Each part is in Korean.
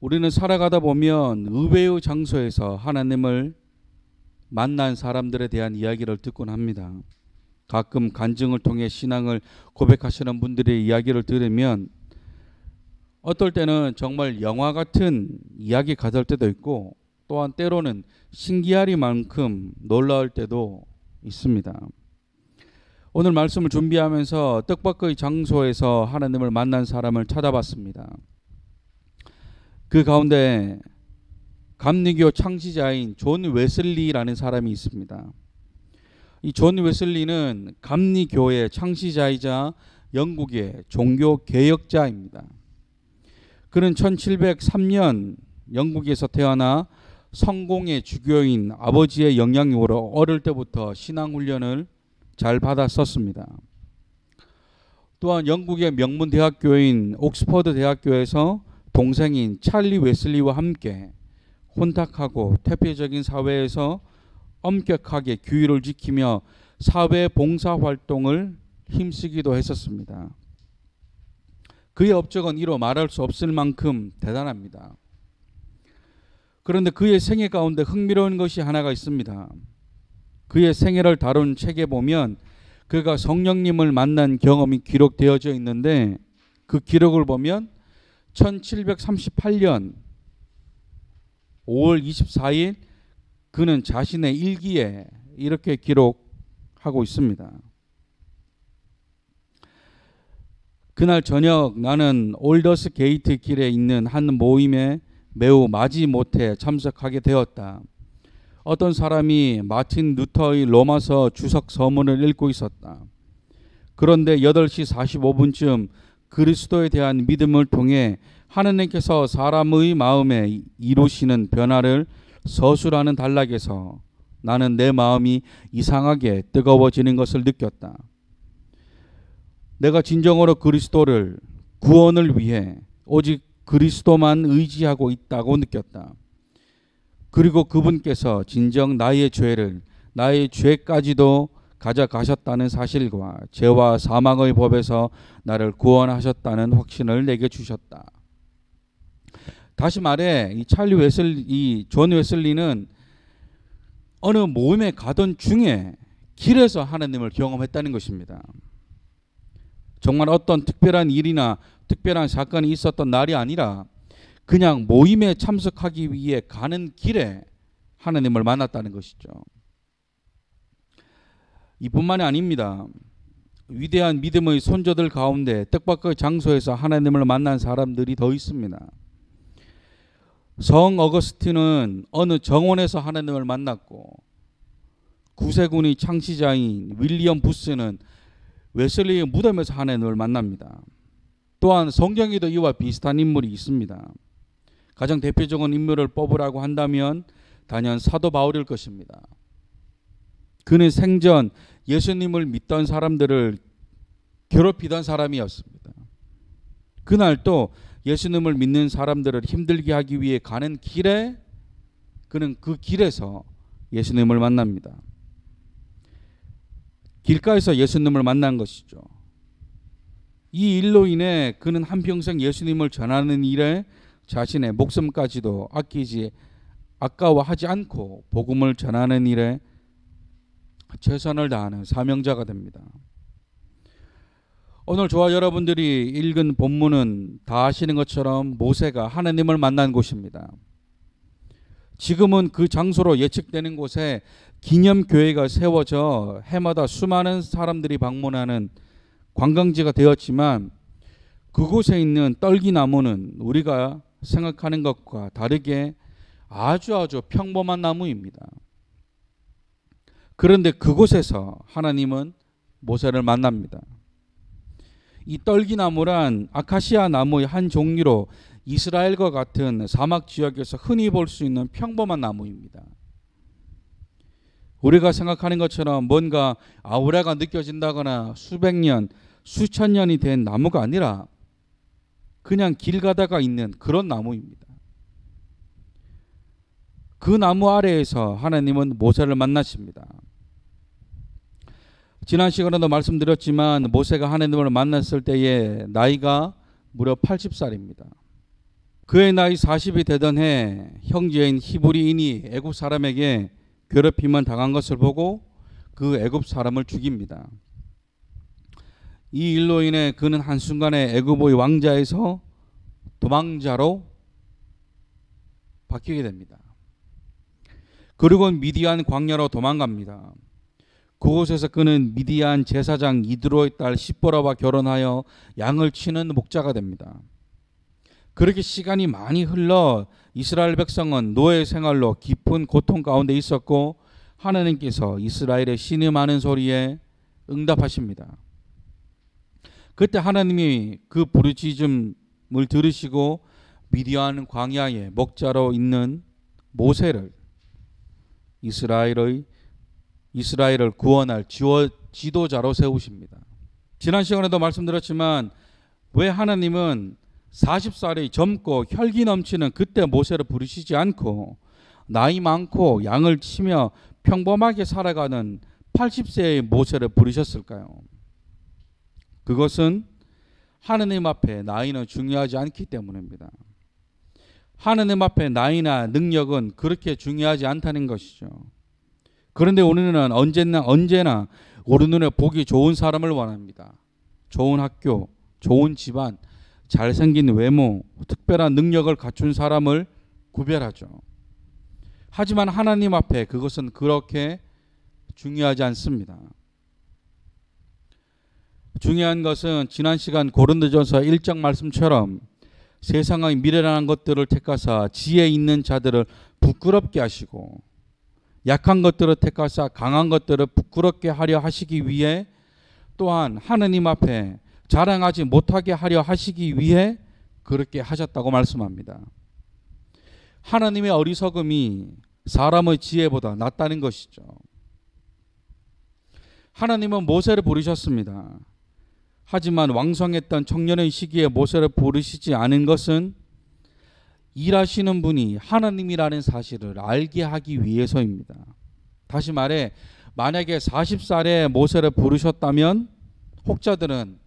우리는 살아가다 보면 의외의 장소에서 하나님을 만난 사람들에 대한 이야기를 듣곤 합니다. 가끔 간증을 통해 신앙을 고백하시는 분들의 이야기를 들으면 어떨 때는 정말 영화 같은 이야기 가될 때도 있고, 또한 때로는 신기하리만큼 놀라울 때도 있습니다. 오늘 말씀을 준비하면서 뜻밖의 장소에서 하나님을 만난 사람을 찾아봤습니다. 그 가운데 감리교 창시자인 존 웨슬리라는 사람이 있습니다. 이 존 웨슬리는 감리교의 창시자이자 영국의 종교 개혁자입니다. 그는 1703년 영국에서 태어나 성공의 주교인 아버지의 영향으로 어릴 때부터 신앙훈련을 잘 받았었습니다. 또한 영국의 명문 대학교인 옥스퍼드 대학교에서 동생인 찰리 웨슬리와 함께 혼탁하고 퇴폐적인 사회에서 엄격하게 규율을 지키며 사회 봉사 활동을 힘쓰기도 했었습니다. 그의 업적은 이루 말할 수 없을 만큼 대단합니다. 그런데 그의 생애 가운데 흥미로운 것이 하나가 있습니다. 그의 생애를 다룬 책에 보면 그가 성령님을 만난 경험이 기록되어져 있는데, 그 기록을 보면 1738년 5월 24일 그는 자신의 일기에 이렇게 기록하고 있습니다. 그날 저녁 나는 올더스 게이트 길에 있는 한 모임에 매우 마지못해 참석하게 되었다. 어떤 사람이 마틴 루터의 로마서 주석 서문을 읽고 있었다. 그런데 8시 45분쯤 그리스도에 대한 믿음을 통해 하느님께서 사람의 마음에 이루시는 변화를 서술하는 단락에서 나는 내 마음이 이상하게 뜨거워지는 것을 느꼈다. 내가 진정으로 그리스도를, 구원을 위해 오직 그리스도만 의지하고 있다고 느꼈다. 그리고 그분께서 진정 나의 죄를, 나의 죄까지도 가져가셨다는 사실과 죄와 사망의 법에서 나를 구원하셨다는 확신을 내게 주셨다. 다시 말해 이 존 웨슬리는 어느 모임에 가던 중에 길에서 하나님을 경험했다는 것입니다. 정말 어떤 특별한 일이나 특별한 사건이 있었던 날이 아니라 그냥 모임에 참석하기 위해 가는 길에 하나님을 만났다는 것이죠. 이뿐만이 아닙니다. 위대한 믿음의 손자들 가운데 뜻밖의 장소에서 하나님을 만난 사람들이 더 있습니다. 성 어거스틴은 어느 정원에서 하나님을 만났고, 구세군의 창시자인 윌리엄 부스는 웨슬리의 무덤에서 하나님을 만납니다. 또한 성경에도 이와 비슷한 인물이 있습니다. 가장 대표적인 인물을 뽑으라고 한다면 단연 사도 바울일 것입니다. 그는 생전 예수님을 믿던 사람들을 괴롭히던 사람이었습니다. 그날 또 예수님을 믿는 사람들을 힘들게 하기 위해 가는 길에 그는 그 길에서 예수님을 만납니다. 길가에서 예수님을 만난 것이죠. 이 일로 인해 그는 한평생 예수님을 전하는 일에 자신의 목숨까지도 아까워하지 않고 복음을 전하는 일에 최선을 다하는 사명자가 됩니다. 오늘 저와 여러분들이 읽은 본문은 다 아시는 것처럼 모세가 하나님을 만난 곳입니다. 지금은 그 장소로 예측되는 곳에 기념교회가 세워져 해마다 수많은 사람들이 방문하는 관광지가 되었지만, 그곳에 있는 떨기나무는 우리가 생각하는 것과 다르게 아주 평범한 나무입니다. 그런데 그곳에서 하나님은 모세를 만납니다. 이 떨기나무란 아카시아 나무의 한 종류로 이스라엘과 같은 사막 지역에서 흔히 볼 수 있는 평범한 나무입니다. 우리가 생각하는 것처럼 뭔가 아우라가 느껴진다거나 수백 년, 수천 년이 된 나무가 아니라 그냥 길 가다가 있는 그런 나무입니다. 그 나무 아래에서 하나님은 모세를 만나십니다. 지난 시간에도 말씀드렸지만 모세가 하나님을 만났을 때의 나이가 무려 80살입니다. 그의 나이 40이 되던 해 형제인 히브리인이 애굽 사람에게 괴롭힘을 당한 것을 보고 그 애굽 사람을 죽입니다. 이 일로 인해 그는 한순간에 애굽의 왕자에서 도망자로 바뀌게 됩니다. 그리고 미디안 광야로 도망갑니다. 그곳에서 그는 미디안 제사장 이드로의 딸 시보라와 결혼하여 양을 치는 목자가 됩니다. 그렇게 시간이 많이 흘러 이스라엘 백성은 노예 생활로 깊은 고통 가운데 있었고 하나님께서 이스라엘의 신음하는 소리에 응답하십니다. 그때 하나님이 그 부르짖음을 들으시고 미디안 광야의 목자로 있는 모세를 이스라엘을 구원할 지도자로 세우십니다. 지난 시간에도 말씀드렸지만 왜 하나님은 40살이 젊고 혈기 넘치는 그때 모세를 부르시지 않고 나이 많고 양을 치며 평범하게 살아가는 80세의 모세를 부르셨을까요? 그것은 하느님 앞에 나이는 중요하지 않기 때문입니다. 하느님 앞에 나이나 능력은 그렇게 중요하지 않다는 것이죠. 그런데 우리는 언제나 우리 눈에 보기 좋은 사람을 원합니다. 좋은 학교, 좋은 집안, 잘생긴 외모, 특별한 능력을 갖춘 사람을 구별하죠. 하지만 하나님 앞에 그것은 그렇게 중요하지 않습니다. 중요한 것은 지난 시간 고린도전서 1장 말씀처럼 세상의 미래라는 것들을 택하사 지혜 있는 자들을 부끄럽게 하시고 약한 것들을 택하사 강한 것들을 부끄럽게 하려 하시기 위해 또한 하느님 앞에 자랑하지 못하게 하려 하시기 위해 그렇게 하셨다고 말씀합니다. 하나님의 어리석음이 사람의 지혜보다 낫다는 것이죠. 하나님은 모세를 부르셨습니다. 하지만 왕성했던 청년의 시기에 모세를 부르시지 않은 것은 일하시는 분이 하나님이라는 사실을 알게 하기 위해서입니다. 다시 말해 만약에 40살에 모세를 부르셨다면 혹자들은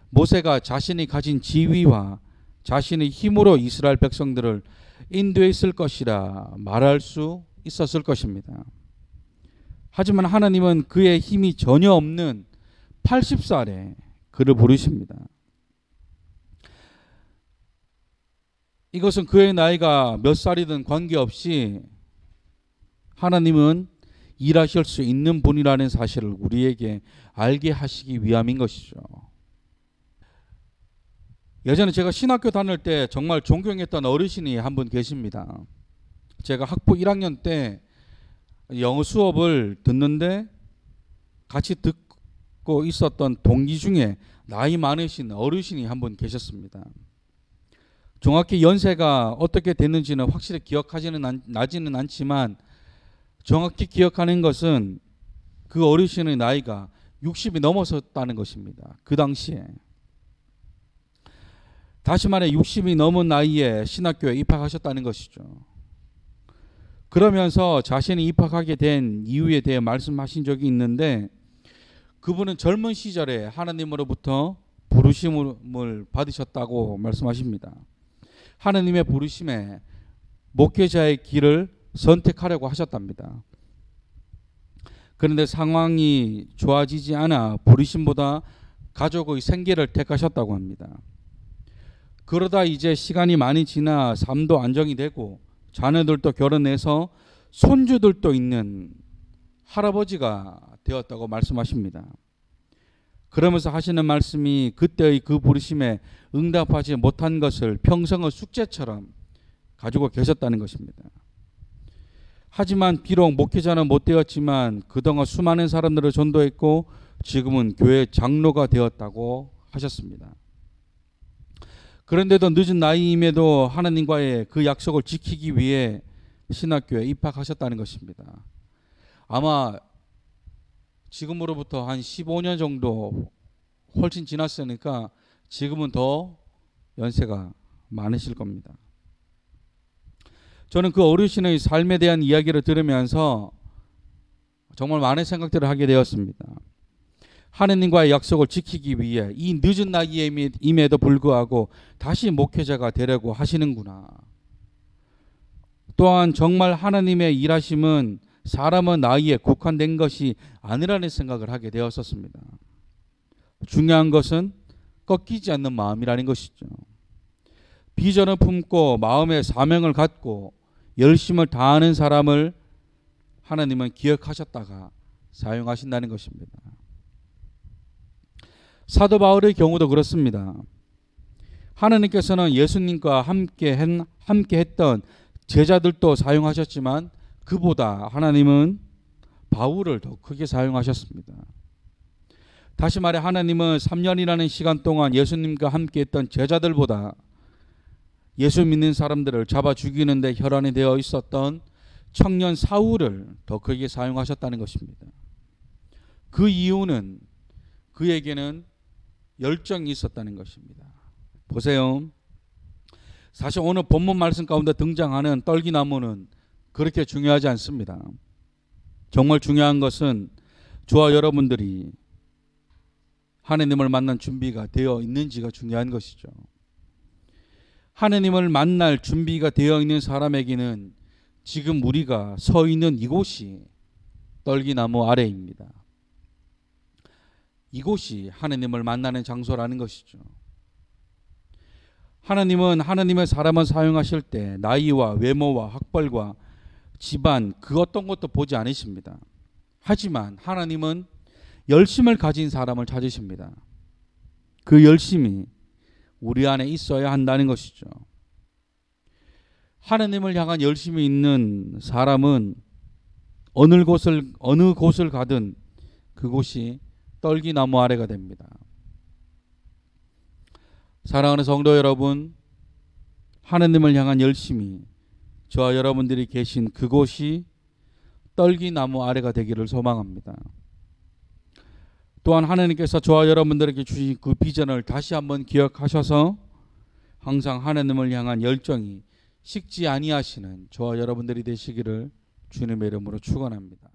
모세가 자신이 가진 지위와 자신의 힘으로 이스라엘 백성들을 인도했을 것이라 말할 수 있었을 것입니다. 하지만 하나님은 그의 힘이 전혀 없는 80살에 그를 부르십니다. 이것은 그의 나이가 몇 살이든 관계없이 하나님은 일하실 수 있는 분이라는 사실을 우리에게 알게 하시기 위함인 것이죠. 예전에 제가 신학교 다닐 때 정말 존경했던 어르신이 한 분 계십니다. 제가 학부 1학년 때 영어 수업을 듣는데 같이 듣고 있었던 동기 중에 나이 많으신 어르신이 한 분 계셨습니다. 정확히 연세가 어떻게 됐는지는 확실히 나지는 않지만 정확히 기억하는 것은 그 어르신의 나이가 60이 넘어섰다는 것입니다. 그 당시에. 다시 말해 60이 넘은 나이에 신학교에 입학하셨다는 것이죠. 그러면서 자신이 입학하게 된 이유에 대해 말씀하신 적이 있는데 그분은 젊은 시절에 하나님으로부터 부르심을 받으셨다고 말씀하십니다. 하나님의 부르심에 목회자의 길을 선택하려고 하셨답니다. 그런데 상황이 좋아지지 않아 부르심보다 가족의 생계를 택하셨다고 합니다. 그러다 이제 시간이 많이 지나 삶도 안정이 되고 자녀들도 결혼해서 손주들도 있는 할아버지가 되었다고 말씀하십니다. 그러면서 하시는 말씀이 그때의 그 부르심에 응답하지 못한 것을 평생의 숙제처럼 가지고 계셨다는 것입니다. 하지만 비록 목회자는 못 되었지만 그동안 수많은 사람들을 전도했고 지금은 교회 장로가 되었다고 하셨습니다. 그런데도 늦은 나이임에도 하나님과의 그 약속을 지키기 위해 신학교에 입학하셨다는 것입니다. 아마 지금으로부터 한 15년 정도 훨씬 지났으니까 지금은 더 연세가 많으실 겁니다. 저는 그 어르신의 삶에 대한 이야기를 들으면서 정말 많은 생각들을 하게 되었습니다. 하느님과의 약속을 지키기 위해 이 늦은 나이임에도 불구하고 다시 목회자가 되려고 하시는구나. 또한 정말 하나님의 일하심은 사람의 나이에 국한된 것이 아니라는 생각을 하게 되었었습니다. 중요한 것은 꺾이지 않는 마음이라는 것이죠. 비전을 품고 마음의 사명을 갖고 열심을 다하는 사람을 하나님은 기억하셨다가 사용하신다는 것입니다. 사도 바울의 경우도 그렇습니다. 하나님께서는 예수님과 함께 했던 제자들도 사용하셨지만 그보다 하나님은 바울을 더 크게 사용하셨습니다. 다시 말해 하나님은 3년이라는 시간 동안 예수님과 함께 했던 제자들보다 예수 믿는 사람들을 잡아 죽이는 데 혈안이 되어 있었던 청년 사울을 더 크게 사용하셨다는 것입니다. 그 이유는 그에게는 열정이 있었다는 것입니다. 보세요. 사실 오늘 본문 말씀 가운데 등장하는 떨기나무는 그렇게 중요하지 않습니다. 정말 중요한 것은 저와 여러분들이 하나님을 만난 준비가 되어 있는지가 중요한 것이죠. 하나님을 만날 준비가 되어 있는 사람에게는 지금 우리가 서 있는 이곳이 떨기나무 아래입니다. 이곳이 하나님을 만나는 장소라는 것이죠. 하나님은 하나님의 사람을 사용하실 때 나이와 외모와 학벌과 집안 그 어떤 것도 보지 않으십니다. 하지만 하나님은 열심을 가진 사람을 찾으십니다. 그 열심이 우리 안에 있어야 한다는 것이죠. 하나님을 향한 열심이 있는 사람은 어느 곳을 가든 그곳이 떨기나무 아래가 됩니다. 사랑하는 성도 여러분, 하나님을 향한 열심이 저와 여러분들이 계신 그곳이 떨기나무 아래가 되기를 소망합니다. 또한 하나님께서 저와 여러분들에게 주신 그 비전을 다시 한번 기억하셔서 항상 하나님을 향한 열정이 식지 아니하시는 저와 여러분들이 되시기를 주님의 이름으로 축원합니다.